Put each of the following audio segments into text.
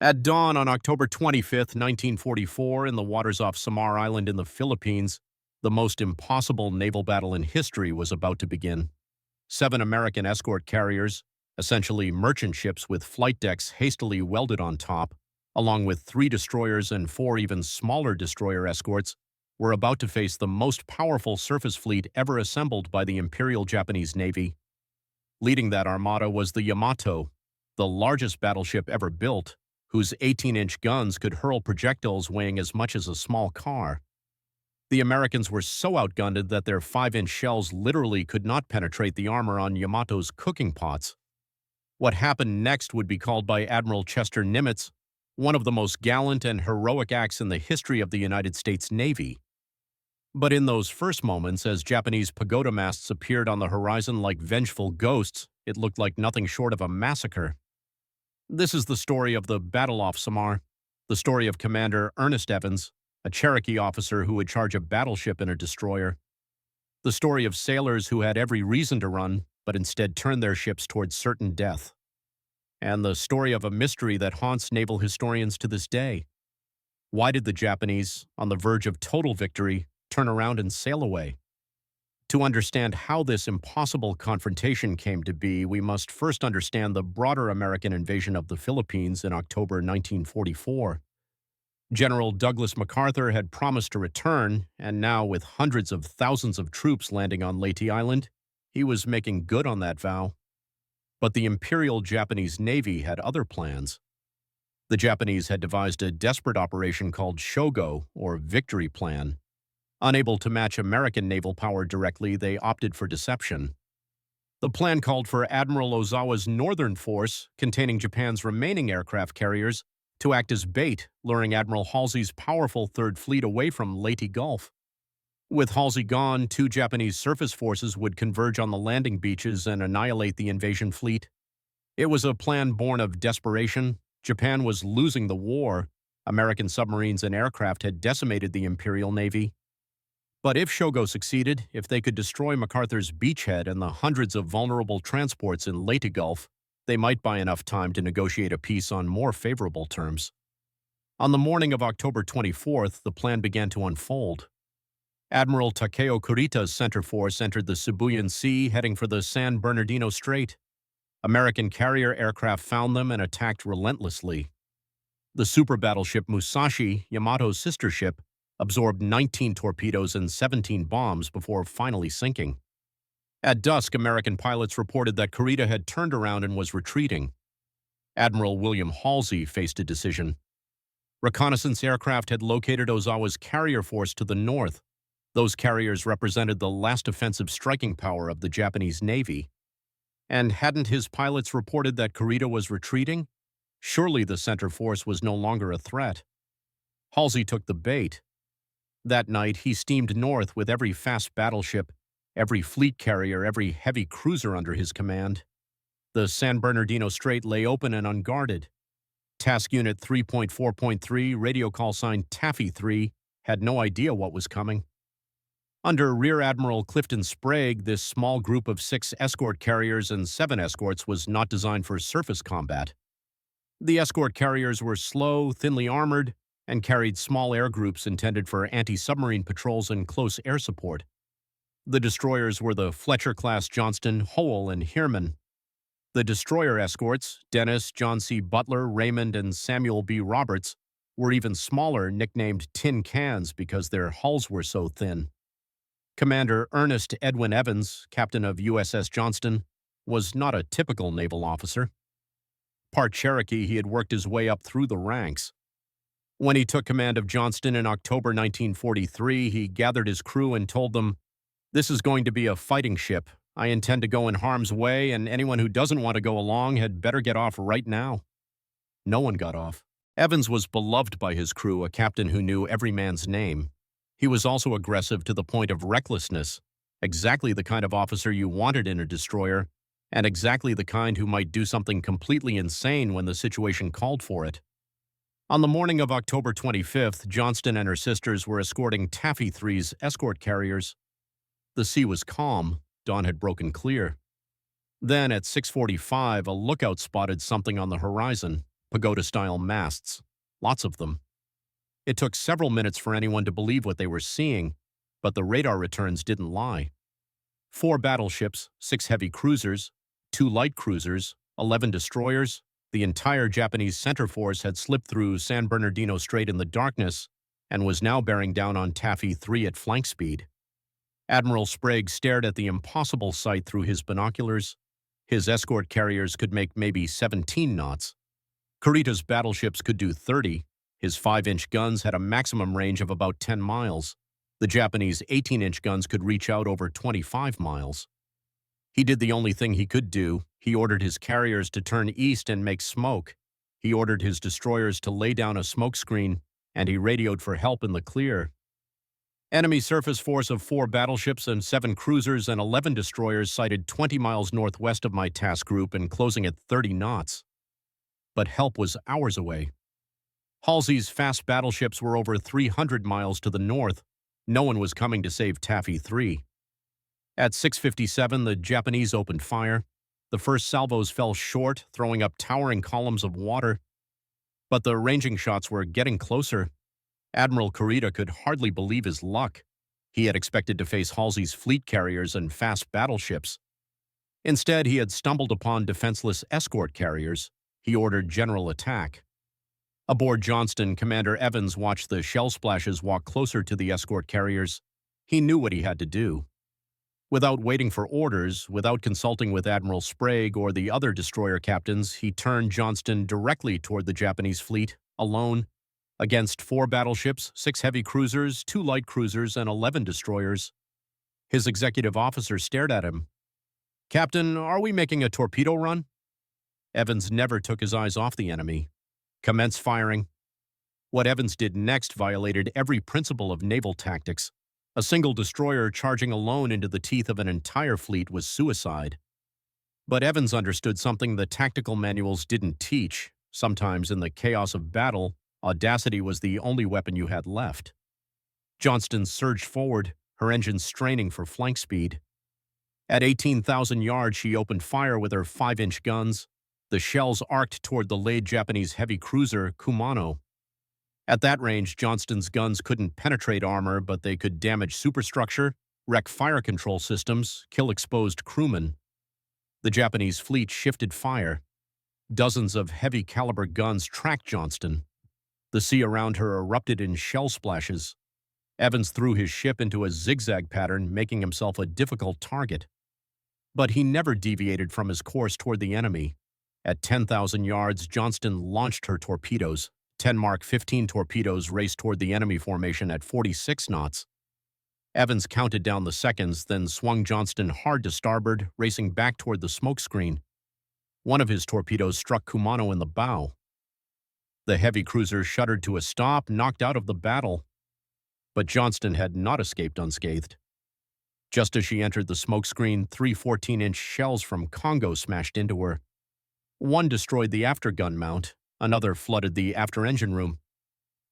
At dawn on October 25th, 1944, in the waters off Samar Island in the Philippines, the most impossible naval battle in history was about to begin. 7 American escort carriers, essentially merchant ships with flight decks hastily welded on top, along with 3 destroyers and 4 even smaller destroyer escorts, were about to face the most powerful surface fleet ever assembled by the Imperial Japanese Navy. Leading that armada was the Yamato, the largest battleship ever built, whose 18-inch guns could hurl projectiles weighing as much as a small car. The Americans were so outgunned that their 5-inch shells literally could not penetrate the armor on Yamato's cooking pots. What happened next would be called by Admiral Chester Nimitz one of the most gallant and heroic acts in the history of the United States Navy. But in those first moments, as Japanese pagoda masts appeared on the horizon like vengeful ghosts, it looked like nothing short of a massacre. This is the story of the Battle off Samar, the story of Commander Ernest Evans, a Cherokee officer who would charge a battleship in a destroyer. The story of sailors who had every reason to run, but instead turned their ships towards certain death. And the story of a mystery that haunts naval historians to this day. Why did the Japanese, on the verge of total victory, turn around and sail away? To understand how this impossible confrontation came to be, we must first understand the broader American invasion of the Philippines in October 1944. General Douglas MacArthur had promised to return, and now with hundreds of thousands of troops landing on Leyte Island, he was making good on that vow. But the Imperial Japanese Navy had other plans. The Japanese had devised a desperate operation called Shogo, or Victory Plan. Unable to match American naval power directly, they opted for deception. The plan called for Admiral Ozawa's northern force, containing Japan's remaining aircraft carriers, to act as bait, luring Admiral Halsey's powerful Third Fleet away from Leyte Gulf. With Halsey gone, 2 Japanese surface forces would converge on the landing beaches and annihilate the invasion fleet. It was a plan born of desperation. Japan was losing the war. American submarines and aircraft had decimated the Imperial Navy. But if Shogo succeeded, if they could destroy MacArthur's beachhead and the hundreds of vulnerable transports in Leyte Gulf, they might buy enough time to negotiate a peace on more favorable terms. On the morning of October 24th, the plan began to unfold. Admiral Kurita's center force entered the Sibuyan Sea, heading for the San Bernardino Strait. American carrier aircraft found them and attacked relentlessly. The super battleship Musashi, Yamato's sister ship, absorbed 19 torpedoes and 17 bombs before finally sinking. At dusk, American pilots reported that Kurita had turned around and was retreating. Admiral William Halsey faced a decision. Reconnaissance aircraft had located Ozawa's carrier force to the north. Those carriers represented the last offensive striking power of the Japanese Navy. And hadn't his pilots reported that Kurita was retreating? Surely the center force was no longer a threat. Halsey took the bait. That night, he steamed north with every fast battleship, every fleet carrier, every heavy cruiser under his command. The San Bernardino Strait lay open and unguarded. Task Unit 3.4.3, radio call sign Taffy 3, had no idea what was coming. Under Rear Admiral Clifton Sprague, this small group of 6 escort carriers and 7 escorts was not designed for surface combat. The escort carriers were slow, thinly armored, and carried small air groups intended for anti-submarine patrols and close air support. The destroyers were the Fletcher-class Johnston, Hoel and Heermann. The destroyer escorts, Dennis, John C. Butler, Raymond, and Samuel B. Roberts, were even smaller, nicknamed tin cans because their hulls were so thin. Commander Ernest Edwin Evans, captain of USS Johnston, was not a typical naval officer. Part Cherokee, he had worked his way up through the ranks. When he took command of Johnston in October 1943, he gathered his crew and told them, "This is going to be a fighting ship. I intend to go in harm's way, and anyone who doesn't want to go along had better get off right now." No one got off. Evans was beloved by his crew, a captain who knew every man's name. He was also aggressive to the point of recklessness, exactly the kind of officer you wanted in a destroyer, and exactly the kind who might do something completely insane when the situation called for it. On the morning of October 25th, Johnston and her sisters were escorting Taffy 3's escort carriers. The sea was calm. Dawn had broken clear. Then, at 6:45, a lookout spotted something on the horizon. pagoda-style masts, lots of them. It took several minutes for anyone to believe what they were seeing, but the radar returns didn't lie. 4 battleships, 6 heavy cruisers, 2 light cruisers, 11 destroyers, the entire Japanese center force had slipped through San Bernardino Strait in the darkness and was now bearing down on Taffy 3 at flank speed. Admiral Sprague stared at the impossible sight through his binoculars. His escort carriers could make maybe 17 knots. Kurita's battleships could do 30. His 5-inch guns had a maximum range of about 10 miles. The Japanese 18-inch guns could reach out over 25 miles. He did the only thing he could do. He ordered his carriers to turn east and make smoke. He ordered his destroyers to lay down a smoke screen, and he radioed for help in the clear. Enemy surface force of 4 battleships and 7 cruisers and 11 destroyers sighted 20 miles northwest of my task group and closing at 30 knots. But help was hours away. Halsey's fast battleships were over 300 miles to the north. No one was coming to save Taffy 3. At 6:57, the Japanese opened fire. The first salvos fell short, throwing up towering columns of water. But the ranging shots were getting closer. Admiral Kurita could hardly believe his luck. He had expected to face Halsey's fleet carriers and fast battleships. Instead, he had stumbled upon defenseless escort carriers. He ordered general attack. Aboard Johnston, Commander Evans watched the shell splashes walk closer to the escort carriers. He knew what he had to do. Without waiting for orders, without consulting with Admiral Sprague or the other destroyer captains, he turned Johnston directly toward the Japanese fleet, alone, against 4 battleships, 6 heavy cruisers, 2 light cruisers, and 11 destroyers. His executive officer stared at him. "Captain, are we making a torpedo run?" Evans never took his eyes off the enemy. "Commence firing." What Evans did next violated every principle of naval tactics. A single destroyer charging alone into the teeth of an entire fleet was suicide. But Evans understood something the tactical manuals didn't teach. Sometimes in the chaos of battle, audacity was the only weapon you had left. Johnston surged forward, her engines straining for flank speed. At 18,000 yards, she opened fire with her 5-inch guns. The shells arced toward the laid Japanese heavy cruiser Kumano. At that range, Johnston's guns couldn't penetrate armor, but they could damage superstructure, wreck fire control systems, kill exposed crewmen. The Japanese fleet shifted fire. Dozens of heavy-caliber guns tracked Johnston. The sea around her erupted in shell splashes. Evans threw his ship into a zigzag pattern, making himself a difficult target. But he never deviated from his course toward the enemy. At 10,000 yards, Johnston launched her torpedoes. 10 Mark 15 torpedoes raced toward the enemy formation at 46 knots. Evans counted down the seconds, then swung Johnston hard to starboard, racing back toward the smoke screen. One of his torpedoes struck Kumano in the bow. The heavy cruiser shuddered to a stop, knocked out of the battle. But Johnston had not escaped unscathed. Just as she entered the smoke screen, 3 14-inch shells from Congo smashed into her. One destroyed the aftergun mount. Another flooded the after-engine room.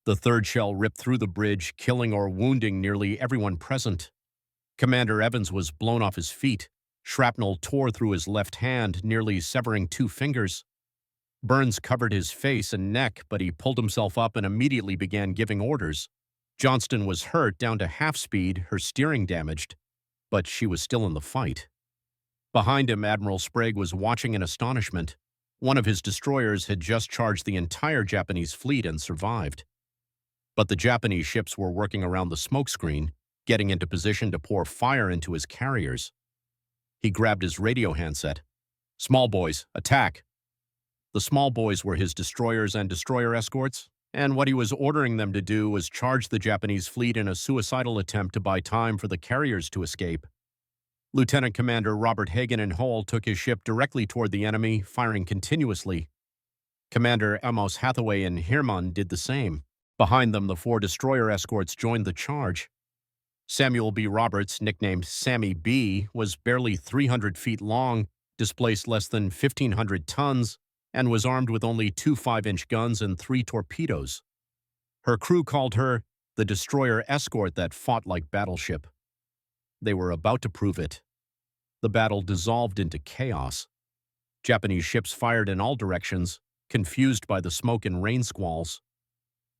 The third shell ripped through the bridge, killing or wounding nearly everyone present. Commander Evans was blown off his feet. Shrapnel tore through his left hand, nearly severing 2 fingers. Burns covered his face and neck, but he pulled himself up and immediately began giving orders. Johnston was hurt down to half speed, her steering damaged, but she was still in the fight. Behind him, Admiral Sprague was watching in astonishment. One of his destroyers had just charged the entire Japanese fleet and survived. But the Japanese ships were working around the smoke screen, getting into position to pour fire into his carriers. He grabbed his radio handset. "Small boys, attack!" The small boys were his destroyers and destroyer escorts, and what he was ordering them to do was charge the Japanese fleet in a suicidal attempt to buy time for the carriers to escape. Lieutenant Commander Robert Hagen in Hoel took his ship directly toward the enemy, firing continuously. Commander Amos Hathaway and Heermann did the same. Behind them, the 4 destroyer escorts joined the charge. Samuel B. Roberts, nicknamed Sammy B., was barely 300 feet long, displaced less than 1,500 tons, and was armed with only 2 5-inch guns and 3 torpedoes. Her crew called her the destroyer escort that fought like battleship. They were about to prove it. The battle dissolved into chaos. Japanese ships fired in all directions. confused by the smoke and rain squalls.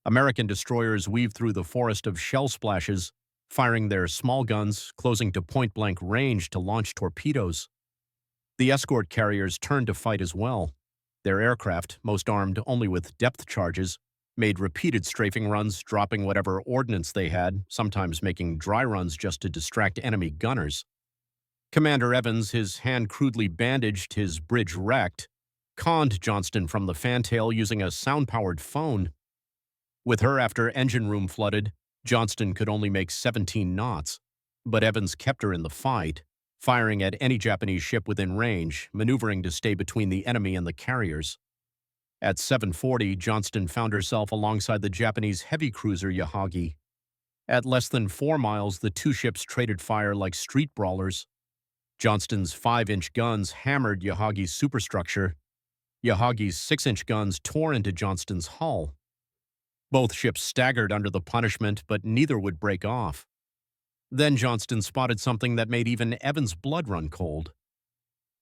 American destroyers weaved through the forest of shell splashes, firing their small guns, closing to point-blank range to launch torpedoes. The escort carriers turned to fight as well. Their aircraft, most armed only with depth charges, made repeated strafing runs, dropping whatever ordnance they had, sometimes making dry runs just to distract enemy gunners. Commander Evans, his hand crudely bandaged, his bridge wrecked, conned Johnston from the fantail using a sound-powered phone. With her after engine room flooded, Johnston could only make 17 knots, but Evans kept her in the fight, firing at any Japanese ship within range, maneuvering to stay between the enemy and the carriers. At 7:40, Johnston found herself alongside the Japanese heavy cruiser Yahagi. At less than 4 miles, the two ships traded fire like street brawlers. Johnston's 5-inch guns hammered Yahagi's superstructure. Yahagi's 6-inch guns tore into Johnston's hull. Both ships staggered under the punishment, but neither would break off. Then Johnston spotted something that made even Evans' blood run cold.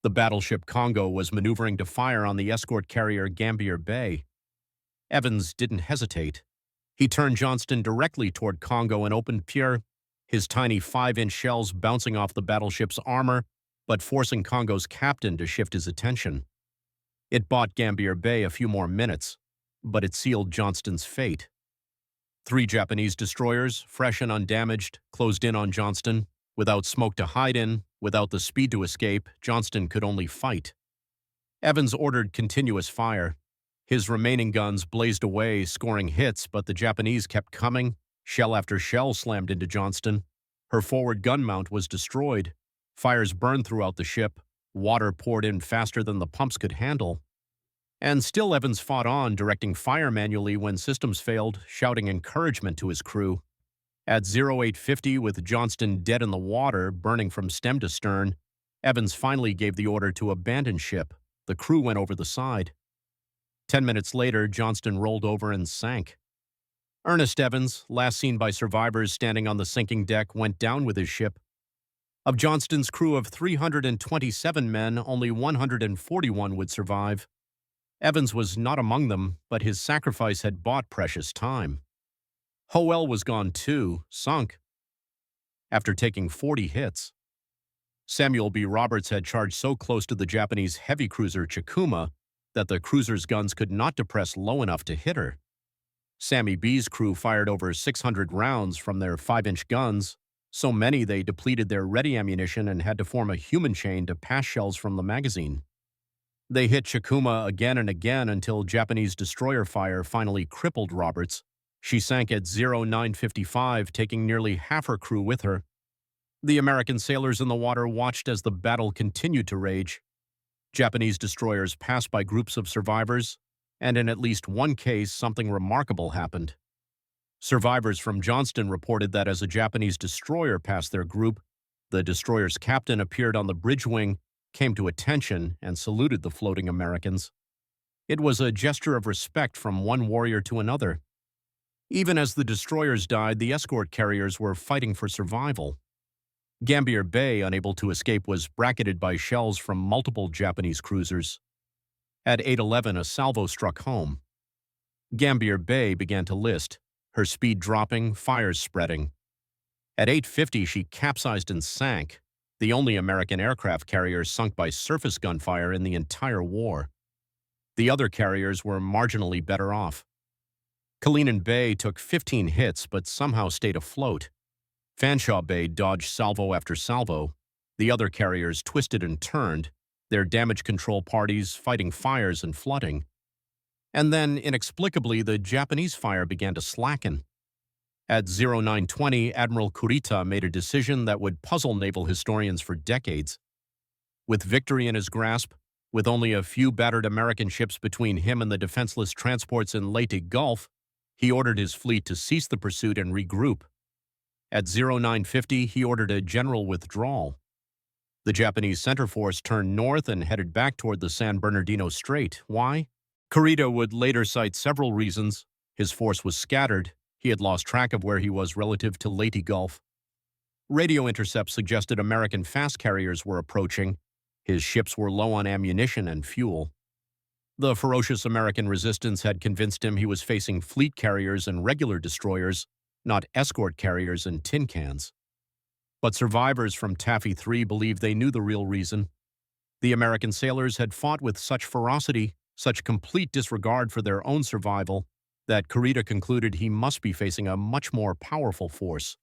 The battleship Congo was maneuvering to fire on the escort carrier Gambier Bay. Evans didn't hesitate. He turned Johnston directly toward Congo and opened fire, his tiny 5-inch shells bouncing off the battleship's armor, but forcing Congo's captain to shift his attention. It bought Gambier Bay a few more minutes, but it sealed Johnston's fate. 3 Japanese destroyers, fresh and undamaged, closed in on Johnston. Without smoke to hide in, without the speed to escape, Johnston could only fight. Evans ordered continuous fire. His remaining guns blazed away, scoring hits, but the Japanese kept coming. Shell after shell slammed into Johnston. Her forward gun mount was destroyed. Fires burned throughout the ship. Water poured in faster than the pumps could handle. And still Evans fought on, directing fire manually when systems failed, shouting encouragement to his crew. At 0850, with Johnston dead in the water, burning from stem to stern, Evans finally gave the order to abandon ship. The crew went over the side. 10 minutes later, Johnston rolled over and sank. Ernest Evans, last seen by survivors standing on the sinking deck, went down with his ship. Of Johnston's crew of 327 men, only 141 would survive. Evans was not among them, but his sacrifice had bought precious time. Hoel was gone too, sunk, after taking 40 hits. Samuel B. Roberts had charged so close to the Japanese heavy cruiser Chikuma that the cruiser's guns could not depress low enough to hit her. Sammy B's crew fired over 600 rounds from their 5-inch guns, so many they depleted their ready ammunition and had to form a human chain to pass shells from the magazine. They hit Chikuma again and again until Japanese destroyer fire finally crippled Roberts. She sank at 0955, taking nearly half her crew with her. The American sailors in the water watched as the battle continued to rage. Japanese destroyers passed by groups of survivors, and in at least one case, something remarkable happened. Survivors from Johnston reported that as a Japanese destroyer passed their group, the destroyer's captain appeared on the bridge wing, came to attention, and saluted the floating Americans. It was a gesture of respect from one warrior to another. Even as the destroyers died, the escort carriers were fighting for survival. Gambier Bay, unable to escape, was bracketed by shells from multiple Japanese cruisers. At 8:11, a salvo struck home. Gambier Bay began to list, her speed dropping, fires spreading. At 8:50, she capsized and sank, the only American aircraft carrier sunk by surface gunfire in the entire war. The other carriers were marginally better off. Kalinin Bay took 15 hits but somehow stayed afloat. Fanshawe Bay dodged salvo after salvo. The other carriers twisted and turned, their damage control parties fighting fires and flooding. And then, inexplicably, the Japanese fire began to slacken. At 0920, Admiral Kurita made a decision that would puzzle naval historians for decades. With victory in his grasp, with only a few battered American ships between him and the defenseless transports in Leyte Gulf, he ordered his fleet to cease the pursuit and regroup. At 0950, he ordered a general withdrawal. The Japanese center force turned north and headed back toward the San Bernardino Strait. Why? Kurita would later cite several reasons. His force was scattered. He had lost track of where he was relative to Leyte Gulf. Radio intercepts suggested American fast carriers were approaching. His ships were low on ammunition and fuel. The ferocious American resistance had convinced him he was facing fleet carriers and regular destroyers, not escort carriers and tin cans. But survivors from Taffy 3 believed they knew the real reason. The American sailors had fought with such ferocity, such complete disregard for their own survival, that Kurita concluded he must be facing a much more powerful force.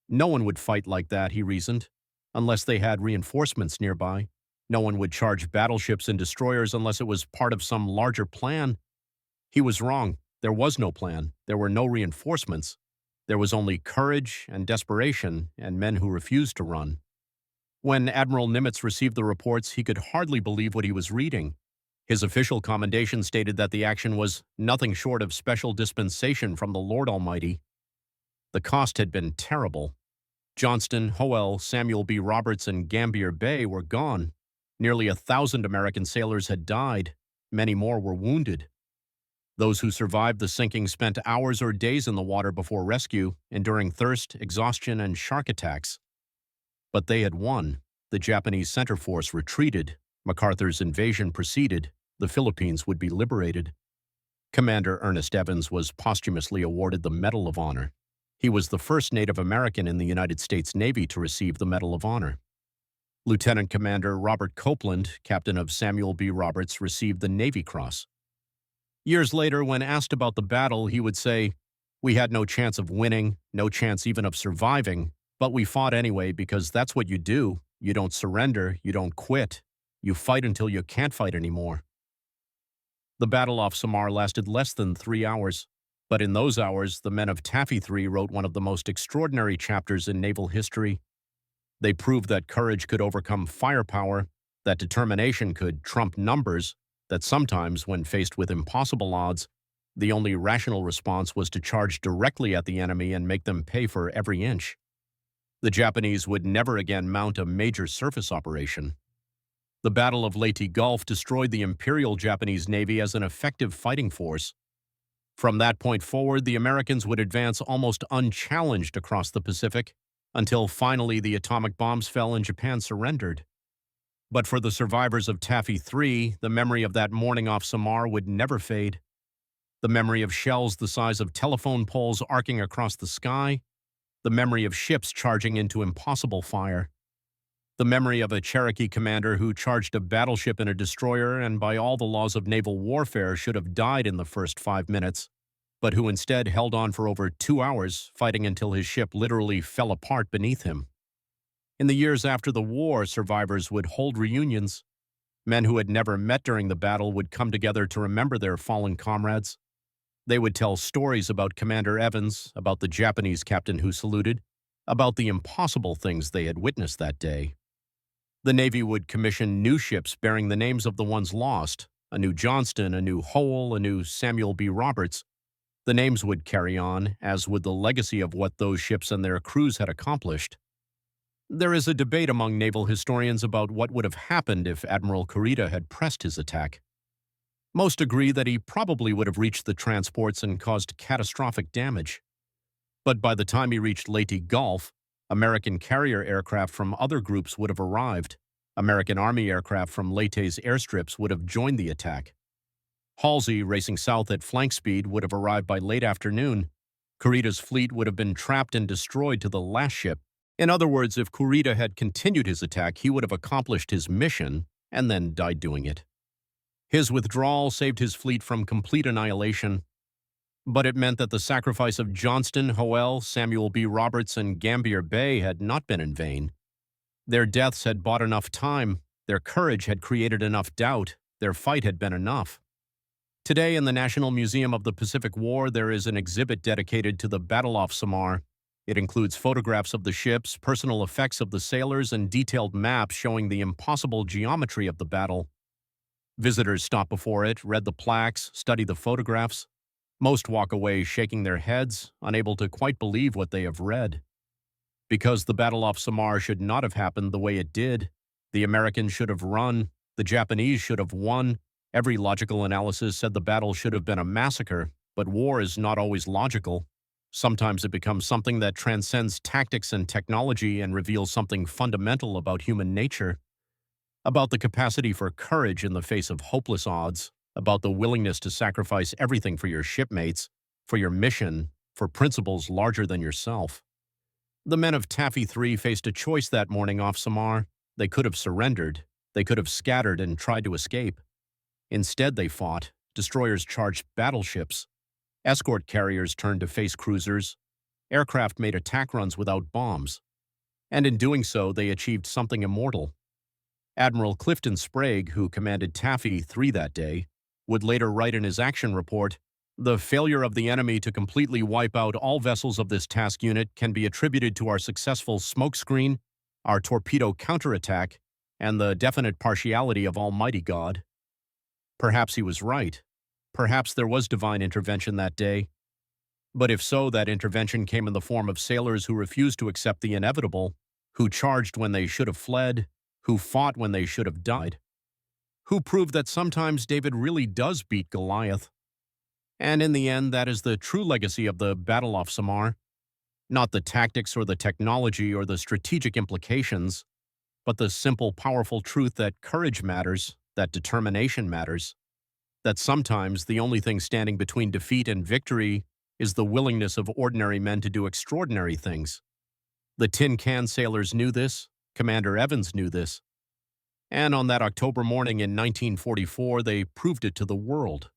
No one would fight like that, he reasoned, unless they had reinforcements nearby. No one would charge battleships and destroyers unless it was part of some larger plan. He was wrong. There was no plan. There were no reinforcements. There was only courage and desperation and men who refused to run. When Admiral Nimitz received the reports, he could hardly believe what he was reading. His official commendation stated that the action was nothing short of special dispensation from the Lord Almighty. The cost had been terrible. Johnston, Hoel, Samuel B. Roberts, and Gambier Bay were gone. Nearly 1,000 American sailors had died. Many more were wounded. Those who survived the sinking spent hours or days in the water before rescue, enduring thirst, exhaustion, and shark attacks. But they had won. The Japanese center force retreated. MacArthur's invasion proceeded. The Philippines would be liberated. Commander Ernest Evans was posthumously awarded the Medal of Honor. He was the first Native American in the United States Navy to receive the Medal of Honor. Lieutenant Commander Robert Copeland, captain of Samuel B. Roberts, received the Navy Cross. Years later, when asked about the battle, he would say, "We had no chance of winning, no chance even of surviving, but we fought anyway because that's what you do. You don't surrender, you don't quit. You fight until you can't fight anymore." The battle off Samar lasted less than 3 hours, but in those hours, the men of Taffy 3 wrote one of the most extraordinary chapters in naval history. They proved that courage could overcome firepower, that determination could trump numbers, that sometimes, when faced with impossible odds, the only rational response was to charge directly at the enemy and make them pay for every inch. The Japanese would never again mount a major surface operation. The Battle of Leyte Gulf destroyed the Imperial Japanese Navy as an effective fighting force. From that point forward, the Americans would advance almost unchallenged across the Pacific, until finally the atomic bombs fell and Japan surrendered. But for the survivors of Taffy 3, the memory of that morning off Samar would never fade. The memory of shells the size of telephone poles arcing across the sky, the memory of ships charging into impossible fire, the memory of a Cherokee commander who charged a battleship and a destroyer and by all the laws of naval warfare should have died in the first 5 minutes, but who instead held on for over 2 hours, fighting until his ship literally fell apart beneath him. In the years after the war, survivors would hold reunions. Men who had never met during the battle would come together to remember their fallen comrades. They would tell stories about Commander Evans, about the Japanese captain who saluted, about the impossible things they had witnessed that day. The Navy would commission new ships bearing the names of the ones lost, a new Johnston, a new Hoel, a new Samuel B. Roberts. The names would carry on, as would the legacy of what those ships and their crews had accomplished. There is a debate among naval historians about what would have happened if Admiral Kurita had pressed his attack. Most agree that he probably would have reached the transports and caused catastrophic damage. But by the time he reached Leyte Gulf, American carrier aircraft from other groups would have arrived. American Army aircraft from Leyte's airstrips would have joined the attack. Halsey, racing south at flank speed, would have arrived by late afternoon. Kurita's fleet would have been trapped and destroyed to the last ship. In other words, if Kurita had continued his attack, he would have accomplished his mission and then died doing it. His withdrawal saved his fleet from complete annihilation, but it meant that the sacrifice of Johnston, Hoel, Samuel B. Roberts, and Gambier Bay had not been in vain. Their deaths had bought enough time, their courage had created enough doubt, their fight had been enough. Today, in the National Museum of the Pacific War, there is an exhibit dedicated to the battle off Samar. It includes photographs of the ships, personal effects of the sailors, and detailed maps showing the impossible geometry of the battle. Visitors stop before it, read the plaques, study the photographs. Most walk away shaking their heads, unable to quite believe what they have read. Because the battle off Samar should not have happened the way it did. The Americans should have run. The Japanese should have won. Every logical analysis said the battle should have been a massacre, but war is not always logical. Sometimes it becomes something that transcends tactics and technology and reveals something fundamental about human nature, about the capacity for courage in the face of hopeless odds, about the willingness to sacrifice everything for your shipmates, for your mission, for principles larger than yourself. The men of Taffy 3 faced a choice that morning off Samar. They could have surrendered. They could have scattered and tried to escape. Instead, they fought. Destroyers charged battleships. Escort carriers turned to face cruisers. Aircraft made attack runs without bombs. And in doing so, they achieved something immortal. Admiral Clifton Sprague, who commanded Taffy 3 that day, would later write in his action report, "The failure of the enemy to completely wipe out all vessels of this task unit can be attributed to our successful smokescreen, our torpedo counterattack, and the definite partiality of Almighty God." Perhaps he was right. Perhaps there was divine intervention that day. But if so, that intervention came in the form of sailors who refused to accept the inevitable, who charged when they should have fled, who fought when they should have died, who proved that sometimes David really does beat Goliath. And in the end, that is the true legacy of the Battle of Samar. Not the tactics or the technology or the strategic implications, but the simple, powerful truth that courage matters, that determination matters, that sometimes the only thing standing between defeat and victory is the willingness of ordinary men to do extraordinary things. The tin can sailors knew this. Commander Evans knew this. And on that October morning in 1944, they proved it to the world.